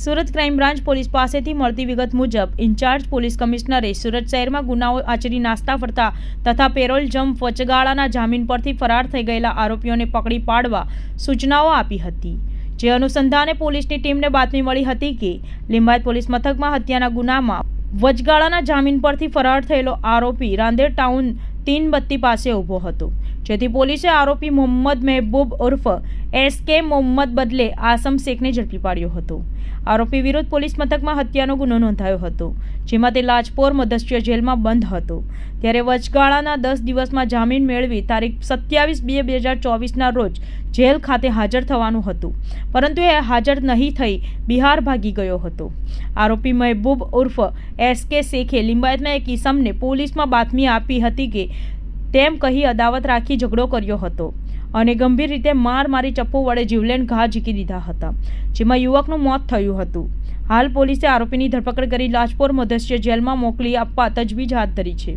Surat crime branch police પાસેથી મળતી વિગત મુજબ ઇન્ચાર્જ પોલીસ કમિશનરે સુરત શહેરમાં ગુનાઓ આચરી નાસ્તા ફરતા તથા પેરોલ જમ્પ વચગાળાના જામીન પરથી ફરાર થઈ ગયેલા આરોપીઓને પકડી પાડવા સૂચનાઓ આપી હતી। જે અનુસંધાને પોલીસની ટીમને બાતમી મળી હતી કે લિંબાયત પોલીસ મથકમાં હત્યાના ગુનામાં વચગાળાના જામીન પરથી ફરાર થયેલો આરોપી રાંદેર ટાઉન તીનબત્તી પાસે ઊભો હતો, જેથી પોલીસે આરોપી મોહમ્મદ મહેબૂબ ઉર્ફ SK મોહમ્મદ બદલે આસમ શેખને ઝડપી પાડ્યો હતો। આરોપી વિરુદ્ધ પોલીસ મથકમાં હત્યાનો ગુનો નોંધાયો હતો, જેમાં તે લાજપોર મધ્યસ્થ જેલમાં બંધ હતો। ત્યારે વચગાળાના 10 દિવસમાં જામીન મેળવી તારીખ 27/2/2024ના રોજ જેલ ખાતે હાજર થવાનું હતું, પરંતુ એ હાજર નહીં થઈ બિહાર ભાગી ગયો હતો। આરોપી મહેબૂબ ઉર્ફ SK શેખે લિંબાયતના એક ઈસમને પોલીસમાં બાતમી આપી હતી કે તેમ કહી અદાવત રાખી ઝઘડો કર્યો હતો અને ગંભીર રીતે મારી ચપ્પુ વડે જીવલેણ ઘા ઝીકી દીધા હતા, જેમાં યુવકનું મોત થયું હતું। હાલ પોલીસે આરોપીની ધરપકડ કરી લાજપોર મધ્યસ્થ જેલમાં મોકલી આપવા તજવીજ હાથ ધરી છે।